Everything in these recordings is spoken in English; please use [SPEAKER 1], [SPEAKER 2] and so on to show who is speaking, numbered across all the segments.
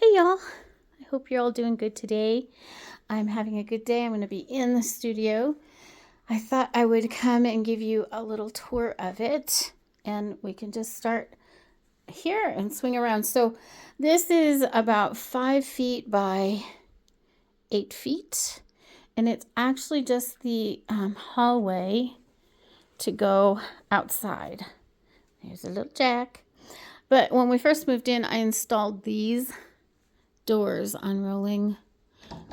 [SPEAKER 1] Hey y'all, I hope you're all doing good today. I'm having a good day. I'm going to be in the studio. I thought I would come and give you a little tour of it, and we can just start here and swing around. So this is about 5 feet by 8 feet, and it's actually just the hallway to go outside. There's a little jack. But when we first moved in, I installed these doors on rolling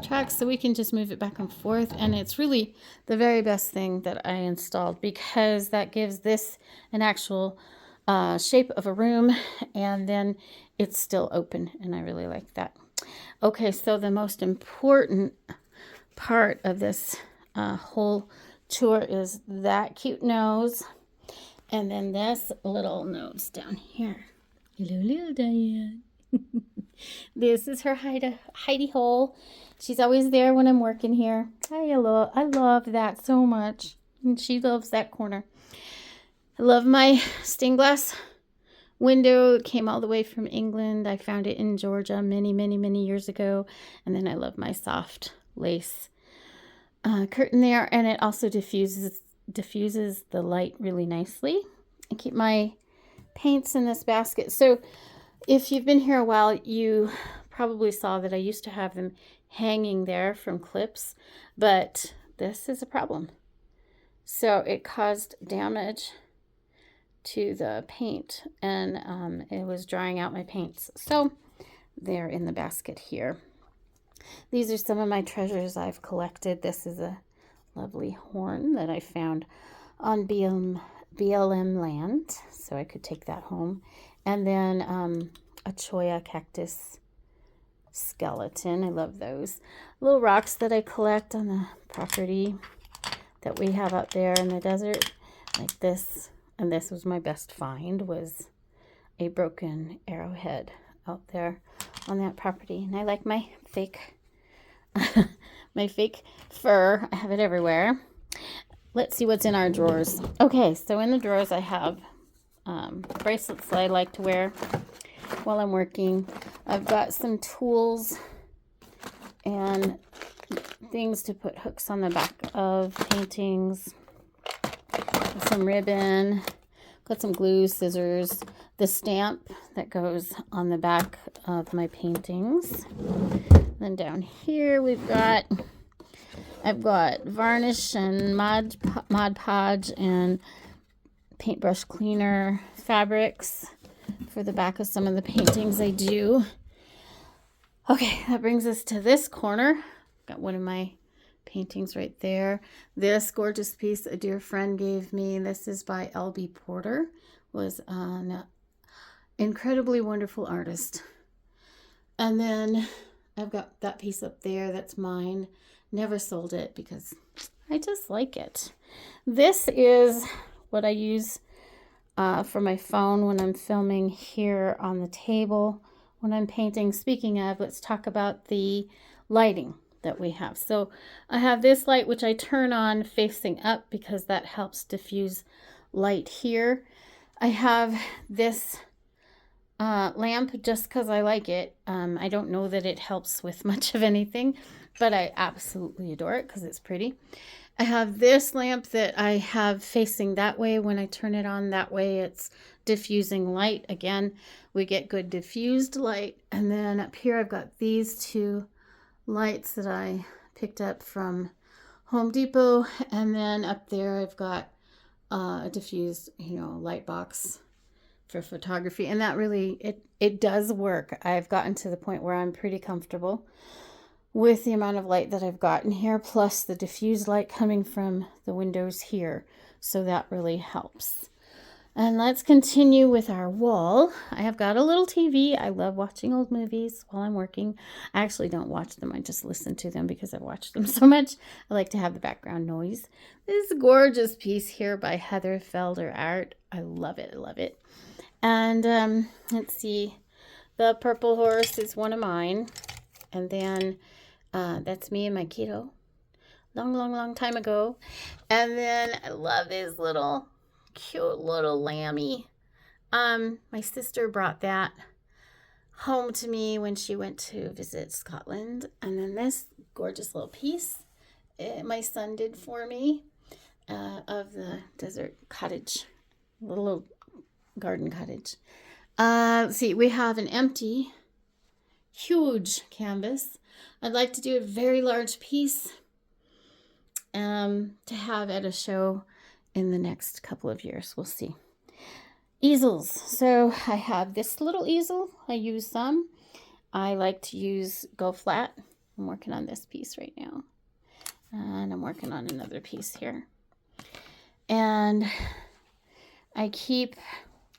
[SPEAKER 1] tracks so we can just move it back and forth, and it's really the very best thing that I installed because that gives this an actual shape of a room, and then it's still open, and I really like that. Okay, so the most important part of this whole tour is that cute nose, and then this little nose down here. Hello, little Diane. This is her hidey hole. She's always there when I'm working here. I love that so much. And she loves that corner. I love my stained glass window. It came all the way from England. I found it in Georgia many years ago. And then I love my soft lace curtain there. And it also diffuses the light really nicely. I keep my paints in this basket. So if you've been here a while, you probably saw that I used to have them hanging there from clips, but this is a problem. So it caused damage to the paint, and it was drying out my paints. So they're in the basket here. These are some of my treasures I've collected. This is a lovely horn that I found on BLM land, so I could take that home. And then a cholla cactus skeleton. I love those. Little rocks that I collect on the property that we have out there in the desert, like this. And this was my best find, was a broken arrowhead out there on that property. And I like my fake my fake fur. I have it everywhere. Let's see what's in our drawers. Okay, so in the drawers I have bracelets that I like to wear while I'm working. I've got some tools and things to put hooks on the back of paintings, some ribbon, got some glue, scissors, the stamp that goes on the back of my paintings. Then down here I've got varnish and Mod Podge and paintbrush cleaner fabrics for the back of some of the paintings I do. Okay, that brings us to this corner. Got one of my paintings right there. This gorgeous piece a dear friend gave me. This is by L.B. Porter. Was an incredibly wonderful artist. And then I've got that piece up there that's mine. Never sold it because I just like it. This is what I use for my phone when I'm filming here on the table when I'm painting. Speaking of, let's talk about the lighting that we have. So I have this light which I turn on facing up because that helps diffuse light here. I have this lamp just because I like it. I don't know that it helps with much of anything, but I absolutely adore it because it's pretty. I have this lamp that I have facing that way. When I turn it on that way, it's diffusing light. Again, we get good diffused light. And then up here, I've got these two lights that I picked up from Home Depot. And then up there, I've got a diffused, light box for photography. And that really, it does work. I've gotten to the point where I'm pretty comfortable with the amount of light that I've got in here, plus the diffused light coming from the windows here. So that really helps. And let's continue with our wall. I have got a little TV. I love watching old movies while I'm working. I actually don't watch them. I just listen to them because I've watched them so much. I like to have the background noise. This gorgeous piece here by Heather Felder Art. I love it. I love it. And let's see. The purple horse is one of mine. And then that's me and my kiddo. Long time ago. And then I love this little cute little lammy. My sister brought that home to me when she went to visit Scotland. And then this gorgeous little piece my son did for me of the desert cottage, little garden cottage. Let's see, we have an empty, huge canvas. I'd like to do a very large piece to have at a show in the next couple of years. We'll see. Easels. So I have this little easel. I use some. I like to use go flat. I'm working on this piece right now. And I'm working on another piece here. And I keep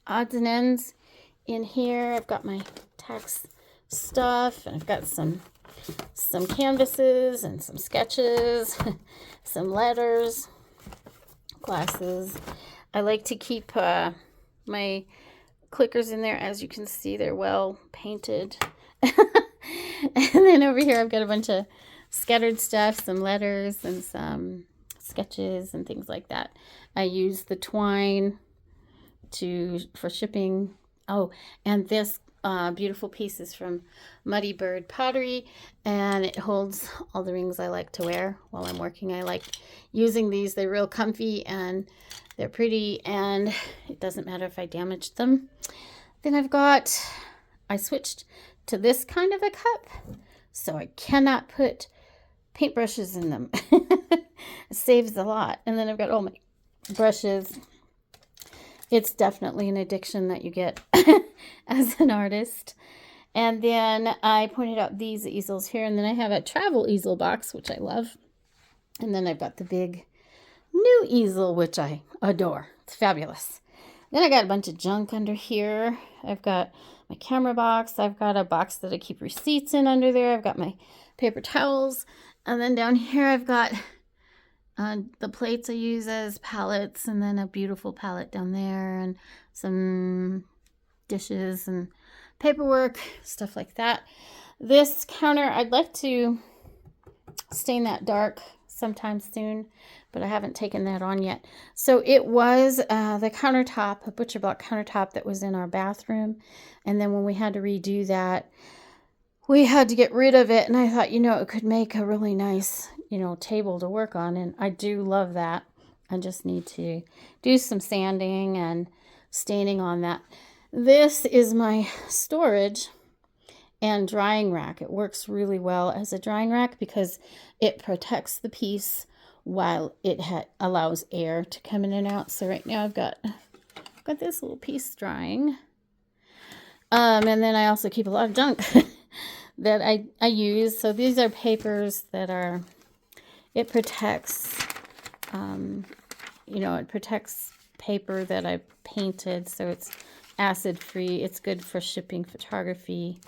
[SPEAKER 1] odds and ends in here. I've got my tax stuff, and I've got some canvases and some sketches, some letters, glasses. I like to keep my clickers in there. As you can see, they're well painted. And then over here I've got a bunch of scattered stuff, some letters and some sketches and things like that. I use the twine for shipping. Oh, and this beautiful piece is from Muddy Bird Pottery, and it holds all the rings I like to wear while I'm working. I like using these. They're real comfy and they're pretty, and it doesn't matter if I damage them. Then I switched to this kind of a cup, so I cannot put paintbrushes in them. It saves a lot. And then I've got all my brushes. It's definitely an addiction that you get as an artist. And then I pointed out these easels here, and then I have a travel easel box, which I love. And then I've got the big new easel, which I adore. It's fabulous. Then I got a bunch of junk under here. I've got my camera box. I've got a box that I keep receipts in under there. I've got my paper towels. And then down here I've got the plates I use as palettes, and then a beautiful palette down there, and some dishes and paperwork, stuff like that. This counter, I'd like to stain that dark sometime soon, but I haven't taken that on yet. So it was the countertop, a butcher block countertop that was in our bathroom. And then when we had to redo that, we had to get rid of it. And I thought, it could make a really nice, table to work on. And I do love that. I just need to do some sanding and staining on that. This is my storage and drying rack. It works really well as a drying rack because it protects the piece while it allows air to come in and out. So right now I've got this little piece drying. And then I also keep a lot of junk that I use. So these are papers that it protects, it protects paper that I painted. So it's acid free. It's good for shipping photography.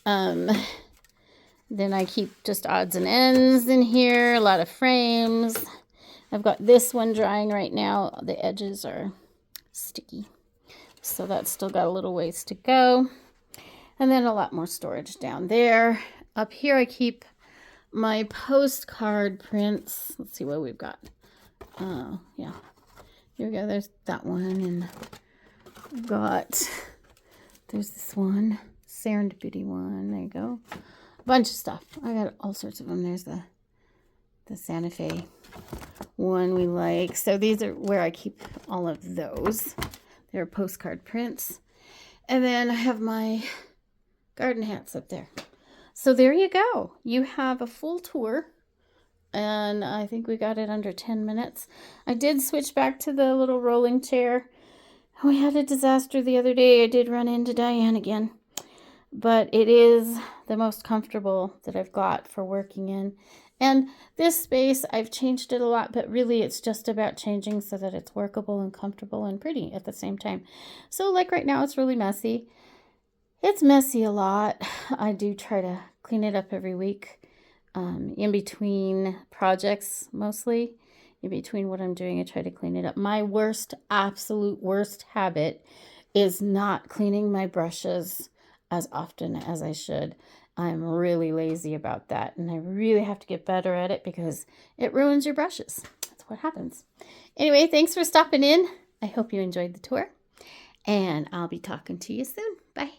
[SPEAKER 1] Then I keep just odds and ends in here, a lot of frames. I've got this one drying right now. The edges are sticky, so that's still got a little ways to go. And then a lot more storage down there. Up here I keep my postcard prints. Let's see what we've got. Oh, yeah. Here we go. There's that one, and I've there's this one, Serendipity one. There you go. A bunch of stuff. I got all sorts of them. There's the Santa Fe one we like. So these are where I keep all of those. They're postcard prints. And then I have my garden hats up there. So there you go. You have a full tour. And I think we got it under 10 minutes. I did switch back to the little rolling chair. We had a disaster the other day. I did run into Diane again. But it is the most comfortable that I've got for working in. And this space, I've changed it a lot, but really it's just about changing so that it's workable and comfortable and pretty at the same time. So like right now, it's really messy. It's messy a lot. I do try to clean it up every week. In between projects, mostly. In between what I'm doing, I try to clean it up. My absolute worst habit is not cleaning my brushes as often as I should. I'm really lazy about that, and I really have to get better at it because it ruins your brushes. That's what happens. Anyway, thanks for stopping in. I hope you enjoyed the tour, and I'll be talking to you soon. Bye.